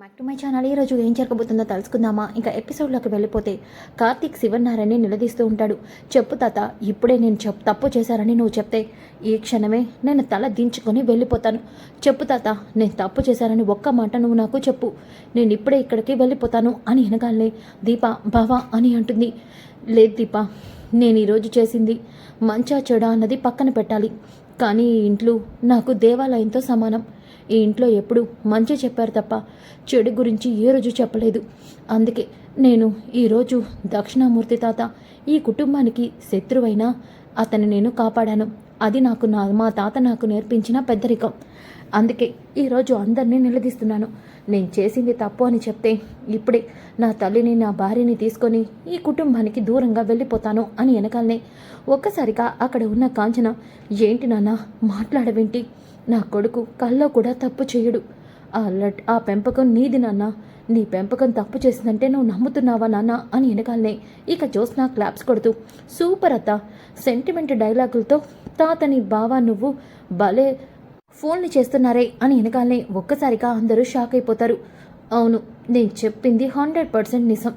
Back to my channel. ఈరోజు ఏం జరగబోతుందో తెలుసుకుందామా? ఇంకా ఎపిసోడ్లోకి వెళ్ళిపోతే కార్తీక్ శివన్నారాయణని నిలదీస్తూ ఉంటాడు. చెప్పు తాత, ఇప్పుడే నేను తప్పు చేశారని నువ్వు చెప్తే ఈ క్షణమే నేను తల దించుకొని వెళ్ళిపోతాను. చెప్పు తాత, నేను తప్పు చేశారని ఒక్క మాట నువ్వు నాకు చెప్పు, నేను ఇప్పుడే ఇక్కడికి వెళ్ళిపోతాను అని అనగానే దీప బావా అని అంటుంది. లేదు దీప, నేను ఈరోజు చేసింది మంచా చెడా అన్నది పక్కన పెట్టాలి, కానీ ఈ ఇంట్లో నాకు దేవాలయంతో సమానం. ఈ ఇంట్లో ఎప్పుడు మంచి చెప్పారు తప్ప చెడు గురించి ఏ రోజు చెప్పలేదు. అందుకే నేను ఈరోజు దక్షిణామూర్తి తాత ఈ కుటుంబానికి శత్రువైనా అతన్ని నేను కాపాడాను. అది మా తాత నాకు నేర్పించిన పెద్దరికం. అందుకే ఈరోజు అందరినీ నిలదీస్తున్నాను. నేను చేసింది తప్పు అని చెప్తే ఇప్పుడే నా తల్లిని నా భార్యని తీసుకొని ఈ కుటుంబానికి దూరంగా వెళ్ళిపోతాను అని వెనకాలనే ఒక్కసారిగా అక్కడ ఉన్న కాంచన, ఏంటి నాన్న మాట్లాడవేంటి? నా కొడుకు కల్లో కూడా తప్పు చేయడు. ఆ పెంపకం నీది నాన్న. నీ పెంపకం తప్పు చేసిందంటే నువ్వు నమ్ముతున్నావా నాన్న అని వెనకాలనే ఇక జ్యోత్స్న క్లాప్స్ కొడుతూ, సూపర్ అత్త, సెంటిమెంట్ డైలాగులతో తాతని బావా నువ్వు భలే ఫోన్లు చేస్తున్నారే అని వెనకాలనే ఒక్కసారిగా అందరూ షాక్ అయిపోతారు. అవును, నేను చెప్పింది 100% నిజం.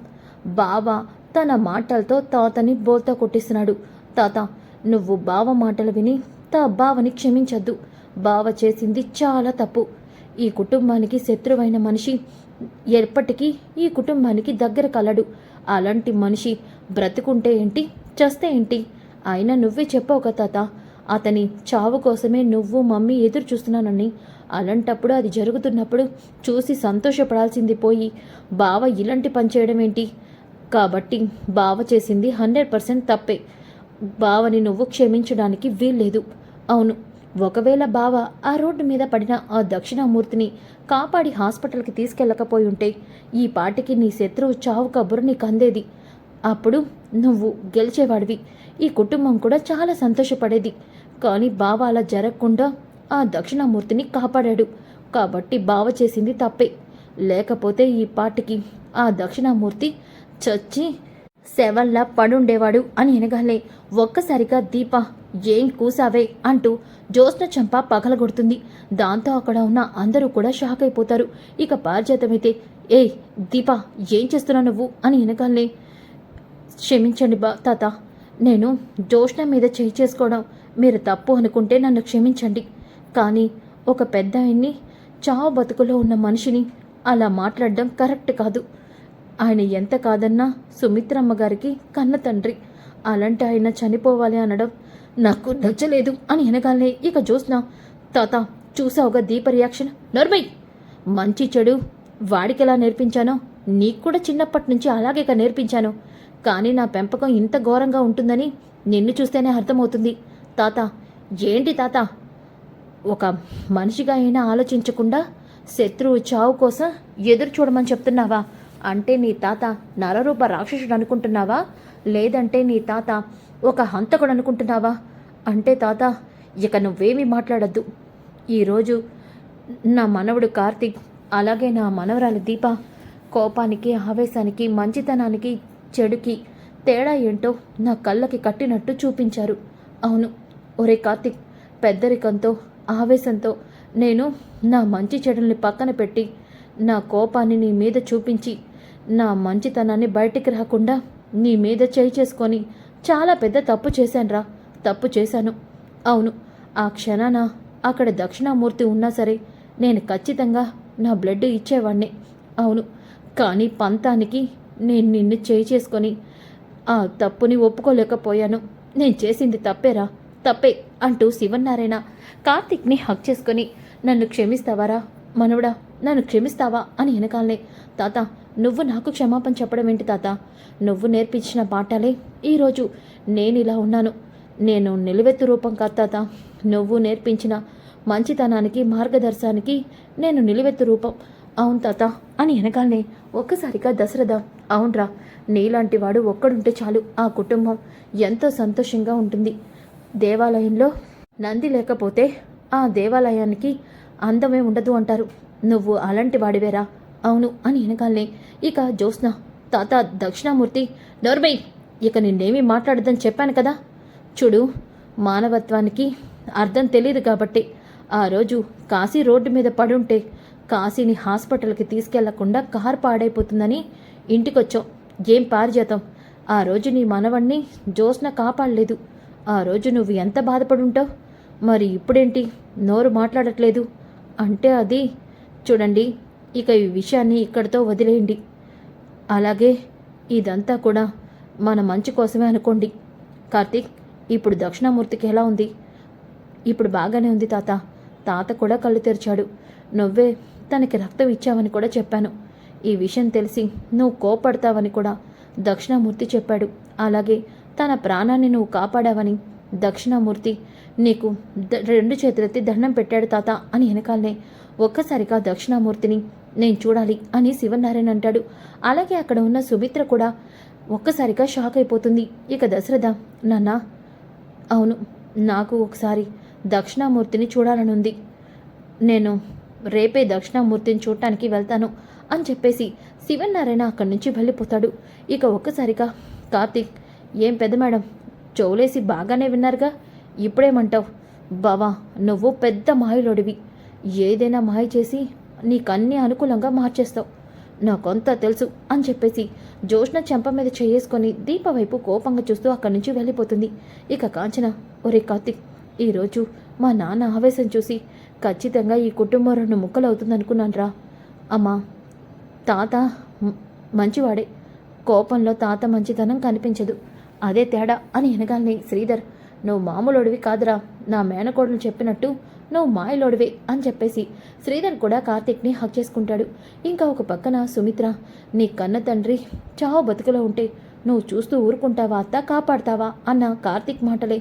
బావ తన మాటలతో తాతని బోల్తా కొట్టిస్తున్నాడు. తాత, నువ్వు బావ మాటలు విని బావని క్షమించద్దు. బావ చేసింది చాలా తప్పు. ఈ కుటుంబానికి శత్రువైన మనిషి ఎప్పటికీ ఈ కుటుంబానికి దగ్గర కలడు. అలాంటి మనిషి బ్రతుకుంటే ఏంటి, చస్తే ఏంటి? అయినా నువ్వే చెప్పావు కదా తాత, అతని చావు కోసమే నువ్వు మమ్మీ ఎదురు చూస్తున్నానని. అలాంటప్పుడు అది జరుగుతున్నప్పుడు చూసి సంతోషపడాల్సింది పోయి బావ ఇలాంటి పని చేయడం ఏంటి? కాబట్టి బావ చేసింది 100% తప్పే. బావని నువ్వు క్షమించడానికి వీల్లేదు. అవును, ఒకవేళ బావ ఆ రోడ్డు మీద పడిన ఆ దక్షిణామూర్తిని కాపాడి హాస్పిటల్కి తీసుకెళ్ళకపోయి ఉంటే ఈ పాటికి నీ శత్రువు చావు కబురు నీకు అందేది. అప్పుడు నువ్వు గెలిచేవాడివి, ఈ కుటుంబం కూడా చాలా సంతోషపడేది. కానీ బావ అలా జరగకుండా ఆ దక్షిణామూర్తిని కాపాడాడు. కాబట్టి బావ చేసింది తప్పే. లేకపోతే ఈ పాటికి ఆ దక్షిణామూర్తి చచ్చి శవల్లా పడుండేవాడు అని అనగానే ఒక్కసారిగా దీప, ఏం కూసావే అంటూ జ్యోత్స్న చంప పగలగొడుతుంది. దాంతో అక్కడ ఉన్న అందరూ కూడా షాక్ అయిపోతారు. ఇక పారిజాతమైతే, ఏయ్ దీప, ఏం చేస్తున్నావు నువ్వు అని అనగానే, క్షమించండి తాత, నేను జ్యోత్స్న మీద చేయి చేసుకోవడం మీరు తప్పు అనుకుంటే నన్ను క్షమించండి. కానీ ఒక పెద్ద ఆయన్ని, చావు బతుకులో ఉన్న మనిషిని అలా మాట్లాడడం కరెక్ట్ కాదు. ఆయన ఎంత కాదన్నా సుమిత్రమ్మ గారికి కన్న తండ్రి. అలాంటి ఆయన చనిపోవాలి అనడం నాకు నచ్చలేదు అని అనగానే ఇక జ్యోత్స్న, తాత చూసావుగా దీప రియాక్షన్, నర్మై, మంచి చెడు వాడికి ఎలా నేర్పించానో నీకు కూడా చిన్నప్పటి నుంచి అలాగే నేర్పించాను. కానీ నా పెంపకం ఇంత ఘోరంగా ఉంటుందని నిన్ను చూస్తేనే అర్థమవుతుంది. తాత, ఏంటి తాత, ఒక మనిషిగా అయినా ఆలోచించకుండా శత్రువు చావు కోసం ఎదురు చూడమని చెప్తున్నావా? అంటే నీ తాత నరరూప రాక్షసుడు అనుకుంటున్నావా? లేదంటే నీ తాత ఒక హంతకుడు అనుకుంటున్నావా? అంటే తాత, ఇక నువ్వేమీ మాట్లాడద్దు. ఈరోజు నా మనవడు కార్తీక్, అలాగే నా మనవరాలు దీప కోపానికి, ఆవేశానికి, మంచితనానికి, చెడుకి తేడా ఏంటో నా కళ్ళకి కట్టినట్టు చూపించారు. అవును, ఒరే కార్తీక్, పెద్దరికంతో, ఆవేశంతో నేను నా మంచి చెడుల్ని పక్కన పెట్టి నా కోపాన్ని నీ మీద చూపించి నా మంచితనాన్ని బయటికి రాకుండా నీ మీద చేయి చేసుకొని చాలా పెద్ద తప్పు చేశానురా. తప్పు చేశాను. అవును, ఆ క్షణాన అక్కడ దక్షిణామూర్తి ఉన్నా సరే నేను ఖచ్చితంగా నా బ్లడ్ ఇచ్చేవాణ్ణి. అవును, కానీ పంతానికి నేను నిన్ను చేయి చేసుకొని ఆ తప్పుని ఒప్పుకోలేకపోయాను. నేను చేసింది తప్పేరా, తప్పే అంటూ శివన్నారాయణ కార్తీక్ని హక్ చేసుకొని, నన్ను క్షమిస్తావారా మనవడా, నన్ను క్షమిస్తావా అని వెనకాలనే, తాత నువ్వు నాకు క్షమాపణ చెప్పడం ఏంటి తాత? నువ్వు నేర్పించిన పాఠాలే ఈరోజు నేను ఇలా ఉన్నాను. నేను నిలువెత్తు రూపం కాదు తాత. నువ్వు నేర్పించిన మంచితనానికి, మార్గదర్శనానికి నేను నిలువెత్తు రూపం. అవును తాత అని వెనకాలనే ఒక్కసారిగా దశరథ, అవునరా, నీలాంటి వాడు ఒక్కడుంటే చాలు ఆ కుటుంబం ఎంతో సంతోషంగా ఉంటుంది. దేవాలయంలో నంది లేకపోతే ఆ దేవాలయానికి అందమే ఉండదు అంటారు. నువ్వు అలాంటి వాడివేరా. అవును అని వెనకాలనే ఇక జ్యోత్స్న, తాత దక్షిణామూర్తి, నోర్మై, ఇక నిన్నేమీ మాట్లాడదని చెప్పాను కదా. చూడు, మానవత్వానికి అర్థం తెలియదు కాబట్టి ఆ రోజు కాశీ రోడ్డు మీద పడుంటే కాశీని హాస్పిటల్కి తీసుకెళ్లకుండా కారు పాడైపోతుందని ఇంటికొచ్చాం. ఏం పారిజాతం, ఆ రోజు నీ మనవణ్ణి జ్యోత్స్న కాపాడలేదు. ఆ రోజు నువ్వు ఎంత బాధపడుంటావు. మరి ఇప్పుడేంటి నోరు మాట్లాడట్లేదు అంటే అది చూడండి, ఇక ఈ విషయాన్ని ఇక్కడితో వదిలేయండి. అలాగే ఇదంతా కూడా మన మంచి కోసమే అనుకోండి. కార్తీక్, ఇప్పుడు దక్షిణామూర్తికి ఎలా ఉంది? ఇప్పుడు బాగానే ఉంది తాత. తాత కూడా కళ్ళు తెరిచాడు. నువ్వే తనకి రక్తం ఇచ్చావని కూడా చెప్పాను. ఈ విషయం తెలిసి నువ్వు కోపడతావని కూడా దక్షిణామూర్తి చెప్పాడు. అలాగే తన ప్రాణాన్ని నువ్వు కాపాడావని దక్షిణామూర్తి నీకు 2 చేతులెత్తి దండం పెట్టాడు తాత అని వెనకాలనే ఒక్కసారిగా దక్షిణామూర్తిని నేను చూడాలి అని శివనారాయణ అంటాడు. అలాగే అక్కడ ఉన్న సుమిత్ర కూడా ఒక్కసారిగా షాక్ అయిపోతుంది. ఇక దశరథ, నాన్న, అవును, నాకు ఒకసారి దక్షిణామూర్తిని చూడాలనుంది. నేను రేపే దక్షిణామూర్తిని చూడటానికి వెళ్తాను అని చెప్పేసి శివనారాయణ అక్కడి నుంచి వెళ్ళిపోతాడు. ఇక ఒక్కసారిగా కార్తీక్, ఏం పెద్ద మేడం, చెవులేసి బాగానే విన్నారుగా, ఇప్పుడేమంటావు? బావా, నువ్వు పెద్ద మాయలోడివి. ఏదైనా మాయ చేసి నీకన్నీ అనుకూలంగా మార్చేస్తావు. నాకంతా తెలుసు అని చెప్పేసి జ్యోత్స్న చెంప మీద చేసుకొని దీప వైపు కోపంగా చూస్తూ అక్కడి నుంచి వెళ్ళిపోతుంది. ఇక కాంచన, ఒరే కార్తీక్, ఈరోజు మా నాన్న ఆవేశం చూసి ఖచ్చితంగా ఈ కుటుంబం 2 ముక్కలు అవుతుందనుకున్నాను రా. అమ్మా, తాత మంచివాడే, కోపంలో తాత మంచితనం కనిపించదు, అదే తేడా అని అనగానే శ్రీధర్, నువ్వు మామూలుడివి కాదురా, నా మేనకోడలు చెప్పినట్టు నువ్వు మాయలోడివే అని చెప్పేసి శ్రీధర్ కూడా కార్తీక్ని హక్ చేసుకుంటాడు. ఇంకా ఒక పక్కన సుమిత్ర, నీ కన్న తండ్రి చావు బతుకులో ఉంటే నువ్వు చూస్తూ ఊరుకుంటావా అత్త, కాపాడతావా అన్న కార్తీక్ మాటలే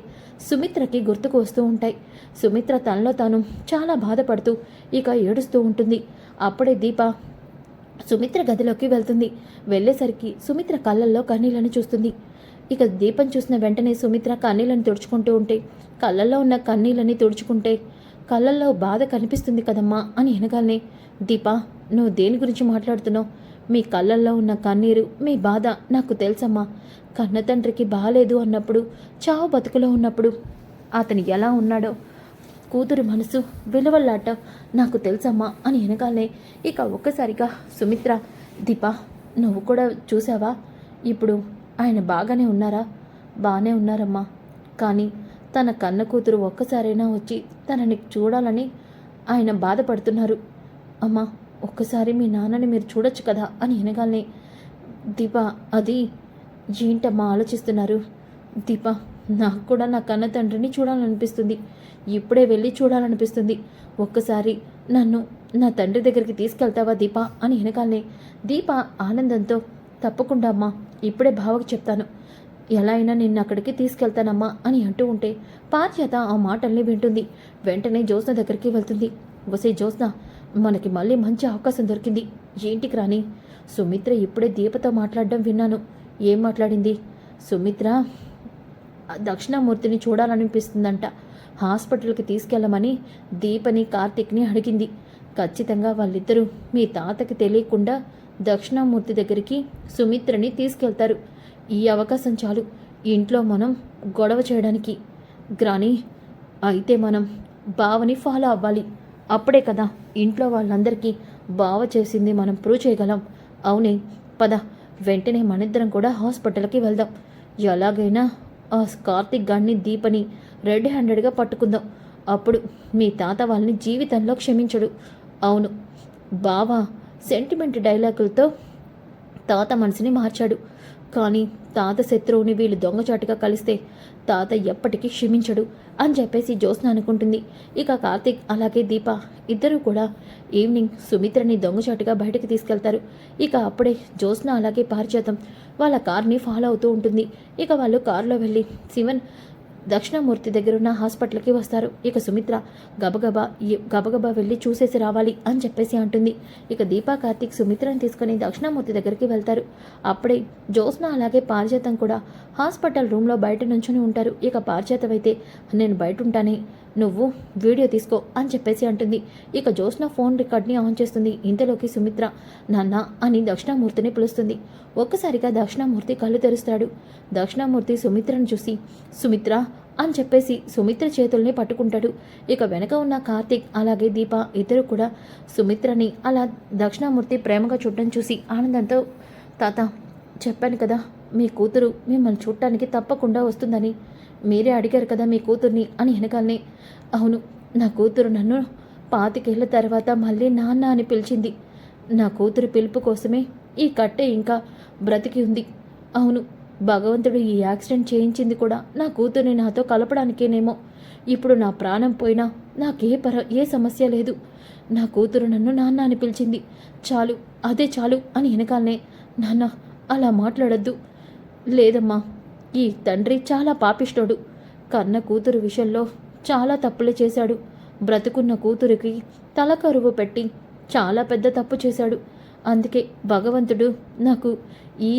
సుమిత్రకి గుర్తుకు వస్తూ ఉంటాయి. సుమిత్ర తనలో తాను చాలా బాధపడుతూ ఇక ఏడుస్తూ ఉంటుంది. అప్పుడే దీప సుమిత్ర గదిలోకి వెళ్తుంది. వెళ్ళేసరికి సుమిత్ర కళ్ళల్లో కన్నీళ్లను చూస్తుంది. ఇక దీపం చూసిన వెంటనే సుమిత్ర కన్నీళ్లను తుడుచుకుంటూ ఉంటే, కళ్ళల్లో ఉన్న కన్నీళ్ళని తుడుచుకుంటే కళ్ళల్లో బాధ కనిపిస్తుంది కదమ్మా అని అనగానే, దీప, నువ్వు దేని గురించి మాట్లాడుతున్నావు? మీ కళ్ళల్లో ఉన్న కన్నీరు, మీ బాధ నాకు తెలుసమ్మా. కన్న తండ్రికి బాగాలేదు అన్నప్పుడు, చావు బతుకులో ఉన్నప్పుడు అతను ఎలా ఉన్నాడో, కూతురు మనసు విలువల్లాట నాకు తెలుసమ్మా అని అనగానే ఇక ఒక్కసారిగా సుమిత్ర, దీప, నువ్వు కూడా చూసావా? ఇప్పుడు ఆయన బాగానే ఉన్నారా? బాగానే ఉన్నారమ్మా. కానీ తన కన్న కూతురు ఒక్కసారైనా వచ్చి తనని చూడాలని ఆయన బాధపడుతున్నారు. అమ్మా, ఒక్కసారి మీ నాన్నని మీరు చూడొచ్చు కదా అని అనగానే, దీప, అది ఏంటమ్మా ఆలోచిస్తున్నారు? దీప, నాకు కూడా నా కన్న తండ్రిని చూడాలనిపిస్తుంది. ఇప్పుడే వెళ్ళి చూడాలనిపిస్తుంది. ఒక్కసారి నన్ను నా తండ్రి దగ్గరికి తీసుకెళ్తావా దీప అని అనగానే దీప ఆనందంతో, తప్పకుండా అమ్మా, ఇప్పుడే బావకి చెప్తాను, ఎలా అయినా నిన్ను అక్కడికి తీసుకెళ్తానమ్మా అని అంటూ ఉంటే పారిజాత ఆ మాటల్ని వింటుంది. వెంటనే జ్యోత్స్న దగ్గరికి వెళ్తుంది. వసే జ్యోత్స్న, మనకి మళ్ళీ మంచి అవకాశం దొరికింది. ఏంటికి రాని? సుమిత్ర ఇప్పుడే దీపతో మాట్లాడడం విన్నాను. ఏం మాట్లాడింది? సుమిత్ర దక్షిణామూర్తిని చూడాలనిపిస్తుందంట. హాస్పిటల్కి తీసుకెళ్ళమని దీపని కార్తీక్ని అడిగింది. ఖచ్చితంగా వాళ్ళిద్దరూ మీ తాతకి తెలియకుండా దక్షిణామూర్తి దగ్గరికి సుమిత్రని తీసుకెళ్తారు. ఈ అవకాశం చాలు ఇంట్లో మనం గొడవ చేయడానికి. గ్రాని, అయితే మనం బావని ఫాలో అవ్వాలి. అప్పుడే కదా ఇంట్లో వాళ్ళందరికీ బావ చేసింది మనం ప్రూవ్ చేయగలం. అవునే, పద, వెంటనే మనిద్దరం కూడా హాస్పిటల్కి వెళ్దాం. ఎలాగైనా ఆ కార్తీక్ గాడిని దీపని రెడ్ హ్యాండెడ్గా పట్టుకుందాం. అప్పుడు మీ తాత వాళ్ళని జీవితంలో క్షమించడు. అవును, బావ సెంటిమెంట్ డైలాగులతో తాత మనసుని మార్చాడు. కానీ తాత శత్రువుని వీళ్ళు దొంగచాటుగా కలిస్తే తాత ఎప్పటికీ క్షమించడు అని చెప్పేసి జ్యోత్స్న అనుకుంటుంది. ఇక కార్తీక్ అలాగే దీప ఇద్దరూ కూడా ఈవినింగ్ సుమిత్రని దొంగచాటుగా బయటకు తీసుకెళ్తారు. ఇక అప్పుడే జ్యోత్స్న అలాగే పారిజాతం వాళ్ళ కార్ని ఫాలో అవుతూ ఉంటుంది. ఇక వాళ్ళు కారులో వెళ్ళి దక్షిణామూర్తి దగ్గరున్న హాస్పిటల్కి వస్తారు. ఇక సుమిత్ర గబగబా వెళ్ళి చూసేసి రావాలి అని చెప్పేసి అంటుంది. ఇక దీపా కార్తీక్ సుమిత్రని తీసుకుని దక్షిణామూర్తి దగ్గరికి వెళ్తారు. అప్పుడే జ్యోత్స్న అలాగే పారిజాతం కూడా హాస్పిటల్ రూమ్లో బయట నుంచుని ఉంటారు. ఇక పారిజాతం అయితే, నేను బయట ఉంటానే, నువ్వు వీడియో తీసుకో అని చెప్పేసి అంటుంది. ఇక జ్యోత్స్న ఫోన్ రికార్డ్ని ఆన్ చేస్తుంది. ఇంతలోకి సుమిత్ర, నాన్న అని దక్షిణామూర్తిని పిలుస్తుంది. ఒక్కసారిగా దక్షిణామూర్తి కళ్ళు తెరుస్తాడు. దక్షిణామూర్తి సుమిత్రను చూసి, సుమిత్ర అని చెప్పేసి సుమిత్ర చేతుల్ని పట్టుకుంటాడు. ఇక వెనక ఉన్న కార్తీక్ అలాగే దీప ఇద్దరు కూడా సుమిత్రని అలా దక్షిణామూర్తి ప్రేమగా చూడడం చూసి ఆనందంతో, తాత చెప్పాను కదా మీ కూతురు మిమ్మల్ని చూడటానికి తప్పకుండా వస్తుందని, మీరే అడిగారు కదా మీ కూతుర్ని అని వెనకాలనే, అవును నా కూతురు నన్ను 25 ఏళ్ల తర్వాత మళ్ళీ నాన్న అని పిలిచింది. నా కూతురు పిలుపు కోసమే ఈ కట్టె ఇంకా బ్రతికి ఉంది. అవును భగవంతుడు ఈ యాక్సిడెంట్ చేయించింది కూడా నా కూతుర్ని నాతో కలపడానికేనేమో. ఇప్పుడు నా ప్రాణం పోయినా ఏ సమస్య లేదు. నా కూతురు నన్ను నాన్న అని పిలిచింది, చాలు అదే చాలు అని వెనకాలనే, నాన్న అలా మాట్లాడొద్దు. లేదమ్మా, ఈ తండ్రి చాలా పాపిష్టోడు. కన్న కూతురు విషయంలో చాలా తప్పులు చేశాడు. బ్రతుకున్న కూతురికి తలకరువు పెట్టి చాలా పెద్ద తప్పు చేశాడు. అందుకే భగవంతుడు నాకు ఈ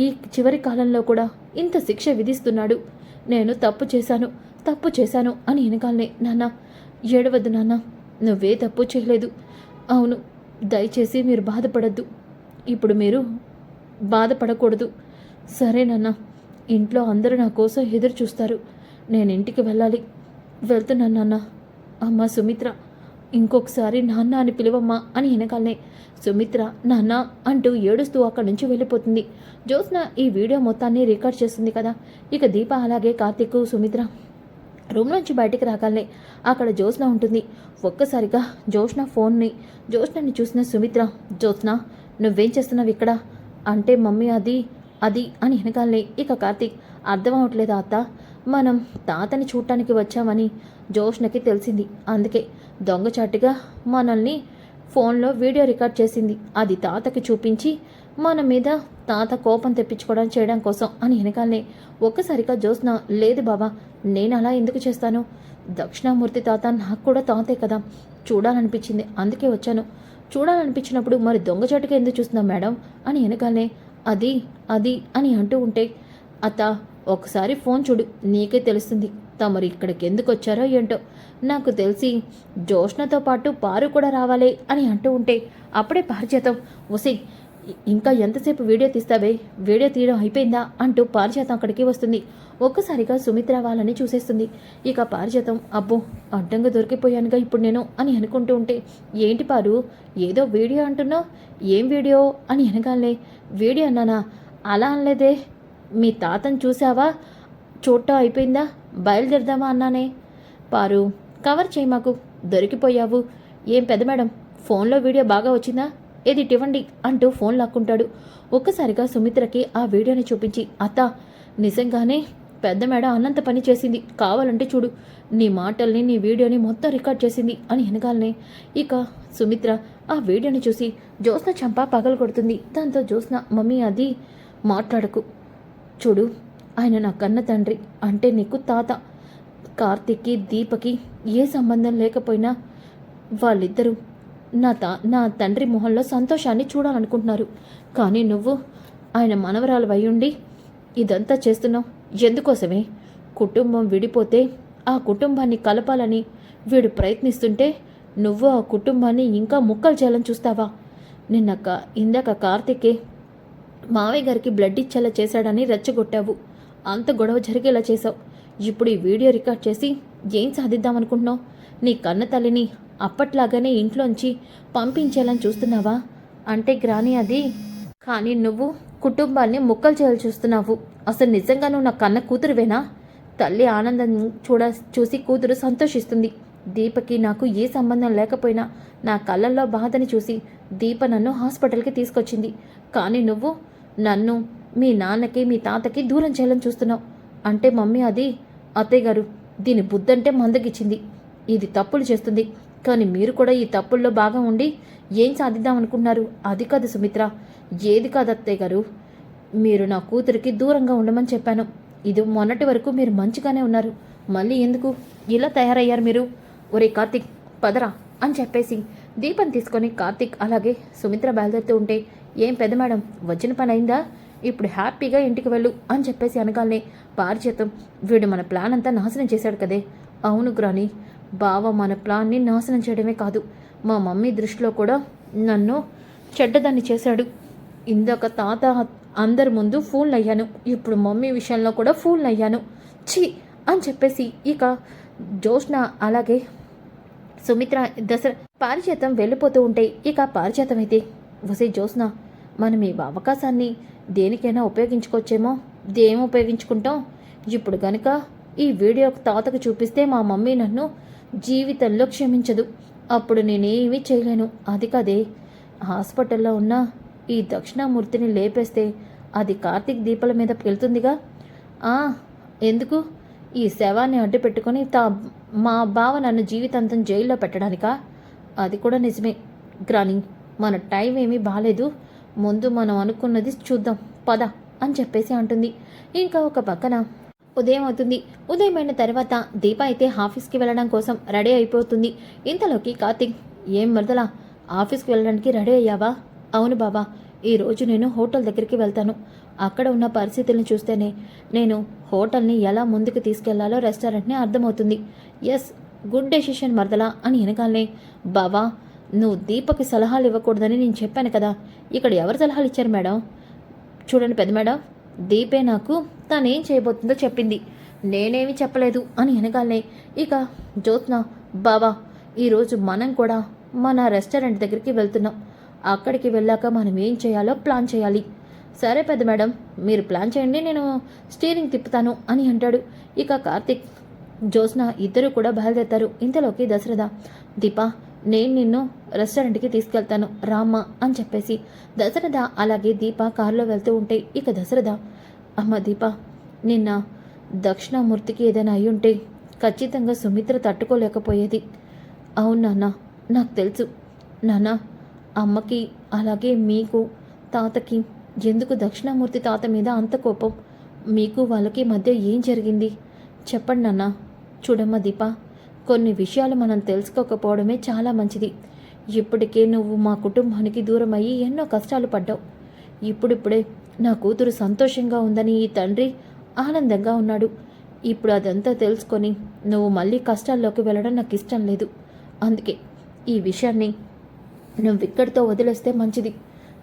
ఈ చివరి కాలంలో కూడా ఇంత శిక్ష విధిస్తున్నాడు. నేను తప్పు చేశాను అని వెనకాలనే, నాన్న ఏడవద్దు నాన్న, నువ్వే తప్పు చేయలేదు. అవును దయచేసి మీరు బాధపడద్దు. ఇప్పుడు మీరు బాధపడకూడదు. సరే నాన్న, ఇంట్లో అందరూ నా కోసం ఎదురు చూస్తారు. నేను ఇంటికి వెళ్ళాలి, వెళ్తున్నాను నాన్న. అమ్మ సుమిత్ర, ఇంకొకసారి నాన్న అని పిలువమ్మా అని వెనకాలనే సుమిత్ర నాన్న అంటూ ఏడుస్తూ అక్కడి నుంచి వెళ్ళిపోతుంది. జ్యోత్స్న ఈ వీడియో మొత్తాన్ని రికార్డ్ చేస్తుంది కదా. ఇక దీప అలాగే కార్తీక్ సుమిత్ర రూమ్ నుంచి బయటికి రాగాలనే అక్కడ జ్యోత్స్న ఉంటుంది. ఒక్కసారిగా జ్యోత్స్నని చూసిన సుమిత్ర, జ్యోత్స్న నువ్వేం చేస్తున్నావు ఇక్కడ అంటే, మమ్మీ అది అని వెనకాలనే ఇక కార్తీక్, అర్థం అవట్లేదా అత్త, మనం తాతని చూడటానికి వచ్చామని జ్యోత్స్నకి తెలిసింది. అందుకే దొంగచాటుగా మనల్ని ఫోన్లో వీడియో రికార్డ్ చేసింది. అది తాతకి చూపించి మన మీద తాత కోపం తెప్పించుకోవడం చేయడం కోసం అని వెనకాలనే ఒక్కసారిగా జ్యోత్స్న, లేదు బాబా, నేను అలా ఎందుకు చేస్తాను? దక్షిణామూర్తి తాత నాకు కూడా తాతే కదా, చూడాలనిపించింది అందుకే వచ్చాను. చూడాలనిపించినప్పుడు మరి దొంగచాటుగా ఎందుకు చూస్తున్నాం మేడం అని వెనకాలనే, అది అని అంటూ ఉంటే, అత్త ఒకసారి ఫోన్ చూడు, నీకే తెలుస్తుంది తమరు ఇక్కడికి ఎందుకు వచ్చారో ఏంటో. నాకు తెలిసి జ్యోత్స్నతో పాటు పారు కూడా రావాలి అని అంటూ ఉంటే అప్పుడే పారిజాతం, ఒసే ఇంకా ఎంతసేపు వీడియో తీస్తావే, వీడియో తీయడం అయిపోయిందా అంటూ పారిజాతం అక్కడికి వస్తుంది. ఒక్కసారిగా సుమిత్ర వాళ్ళని చూసేస్తుంది. ఇక పారిజాతం, అబ్బో అడ్డంగా దొరికిపోయానుగా ఇప్పుడు నేను అని అనుకుంటూ ఉంటే, ఏంటి పారు ఏదో వీడియో అంటున్నావు, ఏం వీడియో అని అనగానే, వీడియో అన్నానా, అలా అనలేదే, మీ తాతను చూసావా, చూడటం అయిపోయిందా, బయలుదేరదామా అన్నానే. పారు కవర్ చేయి, మాకు దొరికిపోయావు. ఏం పెద్ద మేడం ఫోన్లో వీడియో బాగా వచ్చిందా, ఏది ఇవ్వండి అంటూ ఫోన్ లాక్కుంటాడు. ఒక్కసారిగా సుమిత్రకి ఆ వీడియోని చూపించి, అత్త నిజంగానే పెద్ద మేడం అన్నంత పని చేసింది, కావాలంటే చూడు, నీ మాటల్ని నీ వీడియోని మొత్తం రికార్డ్ చేసింది అని వెనగాలనే ఇక సుమిత్ర ఆ వీడియోని చూసి జ్యోత్స్న చంప పగలు కొడుతుంది. దాంతో జ్యోత్స్న, మమ్మీ అది మాట్లాడకు, చూడు ఆయన నా కన్న తండ్రి, అంటే నీకు తాత. కార్తీక్కి దీపకి ఏ సంబంధం లేకపోయినా వాళ్ళిద్దరూ నా తండ్రి మొహంలో సంతోషాన్ని చూడాలనుకుంటున్నారు. కానీ నువ్వు ఆయన మనవరాలు అయ్యుండి ఇదంతా చేస్తున్నావు ఎందుకోసమే? కుటుంబం విడిపోతే ఆ కుటుంబాన్ని కలపాలని వీడు ప్రయత్నిస్తుంటే నువ్వు ఆ కుటుంబాన్ని ఇంకా ముక్కలు చేయాలని చూస్తావా? ఇందాక కార్తీకే మావయ్య గారికి బ్లడ్ ఇచ్చేలా చేశాడని రెచ్చగొట్టావు, అంత గొడవ జరిగేలా చేశావు. ఇప్పుడు ఈ వీడియో రికార్డ్ చేసి ఏం సాధిద్దామనుకుంటున్నావు? నీ కన్న తల్లిని అప్పట్లాగానే ఇంట్లోంచి పంపించేయాలని చూస్తున్నావా? అంటే గ్రాని అది, కానీ నువ్వు కుటుంబాన్ని ముక్కలు చేయాలి చూస్తున్నావు. అసలు నిజంగా నువ్వు నా కన్న కూతురువేనా? తల్లి ఆనందం చూసి కూతురు సంతోషిస్తుంది. దీపకి నాకు ఏ సంబంధం లేకపోయినా నా కళ్ళల్లో బాధని చూసి దీప నన్ను హాస్పిటల్కి తీసుకొచ్చింది. కానీ నువ్వు నన్ను మీ నాన్నకి మీ తాతకి దూరం చేయాలని చూస్తున్నావు. అంటే మమ్మీ అది, అత్తయ్య గారు దీని బుద్ధంటే మందగిచ్చింది, ఇది తప్పులు చేస్తుంది. కానీ మీరు కూడా ఈ తప్పుల్లో భాగం ఉండి ఏం సాధిద్దామనుకున్నారు? అది కాదు సుమిత్ర, ఏది కాదు అత్తయ్య గారు, మీరు నా కూతురికి దూరంగా ఉండమని చెప్పాను. ఇది మొన్నటి వరకు మీరు మంచిగానే ఉన్నారు, మళ్ళీ ఎందుకు ఇలా తయారయ్యారు మీరు? ఒరే కార్తీక్ పదరా అని చెప్పేసి దీపం తీసుకొని కార్తీక్ అలాగే సుమిత్ర బయలుదేరుతూ ఉంటే, ఏం పెద్ద మేడం వచ్చిన పని అయిందా, ఇప్పుడు హ్యాపీగా ఇంటికి వెళ్ళు అని చెప్పేసి అనగానే పారిచేతం, వీడు మన ప్లాన్ అంతా నాశనం చేశాడు కదే. అవును గ్రాని, బావ మన ప్లాన్ని నాశనం చేయడమే కాదు, మా మమ్మీ దృష్టిలో కూడా నన్ను చెడ్డదాన్ని చేశాడు. ఇందాక తాత అందరి ముందు ఫూల్ అయ్యాను, ఇప్పుడు మమ్మీ విషయంలో కూడా ఫూల్ అయ్యాను. ఛీ అని చెప్పేసి ఇక జోష్న అలాగే సుమిత్ర దసరా పారిజాతం వెళ్ళిపోతూ ఉంటే ఇక పారిజాతం అయితే వసే జోష్న మనం ఈ అవకాశాన్ని దేనికైనా ఉపయోగించుకోవచ్చేమో దేం ఉపయోగించుకుంటాం ఇప్పుడు గనుక ఈ వీడియో తాతకు చూపిస్తే మా మమ్మీ నన్ను జీవితంలో క్షమించదు అప్పుడు నేనేమీ చేయలేను అది కదే హాస్పిటల్లో ఉన్న ఈ దక్షిణామూర్తిని లేపేస్తే అది కార్తీక్ దీపాల మీద వెళ్తుందిగా ఎందుకు ఈ శవాన్ని అడ్డు పెట్టుకొని మా బావ నన్ను జీవితాంతం జైల్లో పెట్టడానికా అది కూడా నిజమే గ్రాని మన టైం ఏమీ బాగాలేదు ముందు మనం అనుకున్నది చూద్దాం పద అని చెప్పేసి అంటుంది. ఇంకా ఒక పక్కన ఉదయం అవుతుంది. ఉదయం అయిన తర్వాత దీప అయితే ఆఫీస్కి వెళ్ళడం కోసం రెడీ అయిపోతుంది. ఇంతలోకి కార్తీక్ ఏం మరదలా ఆఫీస్కి వెళ్ళడానికి రెడీ అయ్యావా? అవును బాబా, ఈరోజు నేను హోటల్ దగ్గరికి వెళ్తాను. అక్కడ ఉన్న పరిస్థితులను చూస్తేనే నేను హోటల్ని ఎలా ముందుకు తీసుకెళ్లాలో రెస్టారెంట్ని అర్థమవుతుంది. ఎస్, గుడ్ డెసిషన్ మరదలా అని వెనకాలనే బావా నువ్వు దీపకి సలహాలు ఇవ్వకూడదని నేను చెప్పాను కదా, ఇక్కడ ఎవరు సలహాలు ఇచ్చారు మేడం? చూడండి పెద్ద మేడం, దీపే నాకు తానేం చేయబోతుందో చెప్పింది, నేనేమి చెప్పలేదు అని వెనకాలనే ఇక జ్యోత్స్న బావా ఈరోజు మనం కూడా మన రెస్టారెంట్ దగ్గరికి వెళ్తున్నాం. అక్కడికి వెళ్ళాక మనం ఏం చేయాలో ప్లాన్ చేయాలి. సరే పెద్ద మేడం, మీరు ప్లాన్ చేయండి, నేను స్టీరింగ్ తిప్పుతాను అని అంటాడు. ఇక కార్తీక్ జ్యోత్స్న ఇద్దరు కూడా బయలుదేరుతారు. ఇంతలోకి దశరథ దీపా నేను నిన్ను రెస్టారెంట్కి తీసుకెళ్తాను రామ్మ అని చెప్పేసి దశరథ అలాగే దీప కారులో వెళ్తూ ఉంటే ఇక దశరథ అమ్మ దీప నిన్న దక్షిణామూర్తికి ఏదైనా అయ్యుంటే ఖచ్చితంగా సుమిత్ర తట్టుకోలేకపోయేది. అవును నాన్న, నాకు తెలుసు నాన్న. అమ్మకి అలాగే మీకు తాతకి ఎందుకు దక్షిణామూర్తి తాత మీద అంత కోపం? మీకు వాళ్ళకి మధ్య ఏం జరిగింది చెప్పండి నాన్న. చూడమ్మా దీప, కొన్ని విషయాలు మనం తెలుసుకోకపోవడమే చాలా మంచిది. ఇప్పటికే నువ్వు మా కుటుంబానికి దూరం అయ్యి ఎన్నో కష్టాలు పడ్డావు. ఇప్పుడిప్పుడే నా కూతురు సంతోషంగా ఉందని ఈ తండ్రి ఆనందంగా ఉన్నాడు. ఇప్పుడు అదంతా తెలుసుకొని నువ్వు మళ్ళీ కష్టాల్లోకి వెళ్ళడం నాకు ఇష్టం లేదు. అందుకే ఈ విషయాన్ని నువ్వు ఇక్కడితో వదిలేస్తే మంచిది.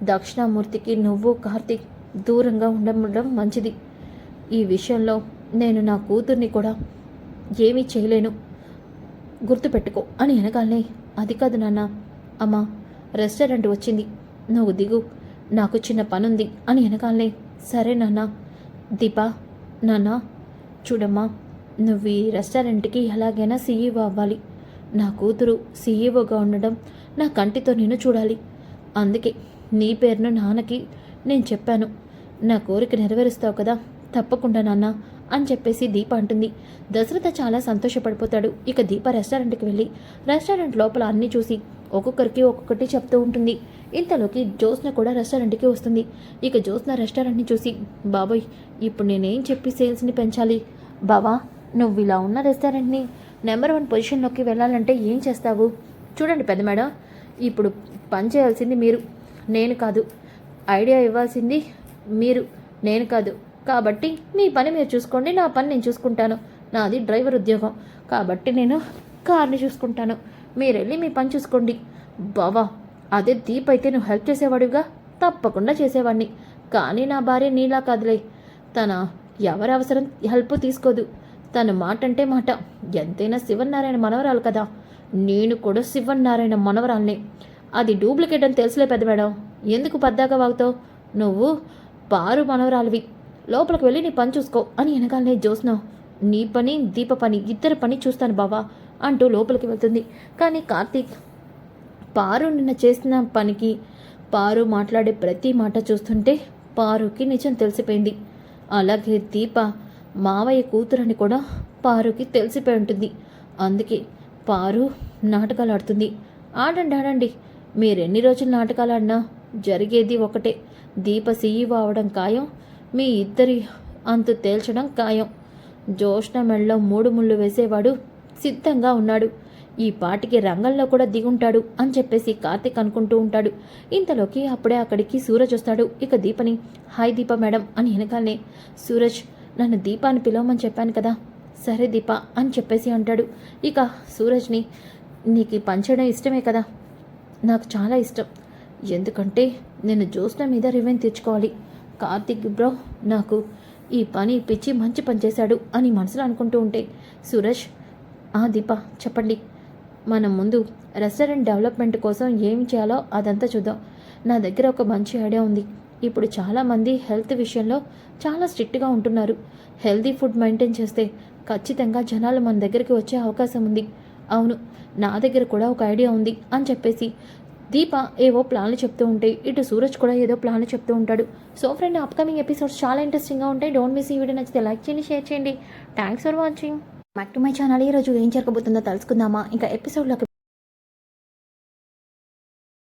దక్షిణామూర్తికి నువ్వు కార్తీక్ దూరంగా ఉండడం మంచిది. ఈ విషయంలో నేను నా కూతుర్ని కూడా ఏమీ చేయలేను, గుర్తుపెట్టుకో అని వెనకాలనే అది కాదు నాన్న, అమ్మ రెస్టారెంట్ వచ్చింది, నువ్వు దిగు, నాకు చిన్న పనుంది అని వెనకాలనే సరే నాన్న. దీపా నాన్న చూడమ్మా, నువ్వు ఈ రెస్టారెంట్కి ఎలాగైనా సీఈఓ అవ్వాలి. నా కూతురు సీఈఓగా ఉండడం నా కంటితో నేను చూడాలి. అందుకే నీ పేరును నాన్నకి నేను చెప్పాను. నా కోరిక నెరవేరుస్తావు కదా? తప్పకుండా నాన్న అని చెప్పేసి దీప అంటుంది. దశరథ చాలా సంతోషపడిపోతాడు. ఇక దీప రెస్టారెంట్కి వెళ్ళి రెస్టారెంట్ లోపల అన్నీ చూసి ఒక్కొక్కరికి ఒక్కొక్కటి చెప్తూ ఉంటుంది. ఇంతలోకి జ్యోత్స్న కూడా రెస్టారెంట్కి వస్తుంది. ఇక జ్యోత్స్న రెస్టారెంట్ని చూసి బాబోయ్ ఇప్పుడు నేనేం చెప్పి సేల్స్ని పెంచాలి? బావా నువ్వు ఇలా ఉన్న రెస్టారెంట్ని నెంబర్ 1 పొజిషన్లోకి వెళ్ళాలంటే ఏం చేస్తావు? చూడండి పెద్ద మేడం, ఇప్పుడు పని చేయాల్సింది మీరు, నేను కాదు. ఐడియా ఇవ్వాల్సింది మీరు, నేను కాదు. కాబట్టి మీ పని మీరు చూసుకోండి, నా పని నేను చూసుకుంటాను. నాది డ్రైవర్ ఉద్యోగం కాబట్టి నేను కార్ని చూసుకుంటాను. మీరు వెళ్ళి మీ పని చూసుకోండి. బావా అదే దీప్ అయితే నువ్వు హెల్ప్ చేసేవాడుగా? తప్పకుండా చేసేవాడిని. కానీ నా భార్య నీలా కాదులే, తన ఎవరి అవసరం హెల్ప్ తీసుకోదు. తన మాట అంటే మాట. ఎంతైనా శివనారాయణ మనవరాలు కదా. నేను కూడా శివనారాయణ మనవరాల్ని. అది డూప్లికేట్ అని తెలుసులే పెద్ద మేడం, ఎందుకు పద్దాగా వాగుతావు? నువ్వు పారు మనవరాలివి, లోపలికి వెళ్ళి నీ పని చూసుకో అని వెనకాలనే జ్యోత్స్న నీ పని దీప పని ఇద్దరి పని చూస్తాను బావా అంటూ లోపలికి వెళ్తుంది. కానీ కార్తీక్ పారు నిన్న చేసిన పనికి పారు మాట్లాడే ప్రతి మాట చూస్తుంటే పారుకి నిజం తెలిసిపోయింది. అలాగే దీప మావయ్య కూతురని కూడా పారుకి తెలిసిపోయి ఉంటుంది. అందుకే పారు నాటకాలు ఆడుతుంది. ఆడండి ఆడండి, మీరెన్ని రోజులు నాటకాలు ఆడినా జరిగేది ఒకటే. దీప సీఈఓ అవడం ఖాయం, మీ ఇద్దరి అంతు తేల్చడం ఖాయం. జ్యోత్స్న మెడలో 3 ముళ్ళు వేసేవాడు సిద్ధంగా ఉన్నాడు. ఈ పాటికి రంగంలో కూడా దిగుంటాడు అని చెప్పేసి కార్తీక్ అనుకుంటూ ఉంటాడు. ఇంతలోకి అప్పుడే అక్కడికి సూరజ్ వస్తాడు. ఇక దీపని హాయ్ దీప మేడం అని వెనకాలనే సూరజ్ నన్ను దీప అని పిలవమని చెప్పాను కదా, సరే దీప అని చెప్పేసి అంటాడు. ఇక సూరజ్ని నీకు పంచడం ఇష్టమే కదా? నాకు చాలా ఇష్టం, ఎందుకంటే నేను జ్యోత్స్న మీద రివెంజ్ తెచ్చుకోవాలి. కార్తీక్ బ్రో నాకు ఈ పని పిచ్చి మంచి పని చేశాడు అని మనసులో అనుకుంటూ ఉంటే సురేష్, దీప చెప్పండి. మనం ముందు రెస్టారెంట్ డెవలప్మెంట్ కోసం ఏం చేయాలో అదంతా చూద్దాం. నా దగ్గర ఒక మంచి ఐడియా ఉంది. ఇప్పుడు చాలామంది హెల్త్ విషయంలో చాలా స్ట్రిక్ట్గా ఉంటున్నారు. హెల్తీ ఫుడ్ మెయింటైన్ చేస్తే ఖచ్చితంగా జనాలు మన దగ్గరికి వచ్చే అవకాశం ఉంది. అవును, నా దగ్గర కూడా ఒక ఐడియా ఉంది అని చెప్పేసి దీప ఏవో ప్లాన్లు చెప్తూ ఉంటే ఇటు సూరజ్ కూడా ఏదో ప్లాన్లు చెప్తూ ఉంటాడు. సో ఫ్రెండ్, అప్కమింగ్ ఎపిసోడ్స్ చాలా ఇంట్రెస్టింగ్గా ఉంటాయి. Don't miss. ఈ వీడియో నచ్చితే లైక్ చేయండి, షేర్ చేయండి. Thanks for watching. Back to my channel. ఈరోజు ఏం జరగబోతుందో తెలుసుకుందామా? ఇంకా ఎపిసోడ్లోకి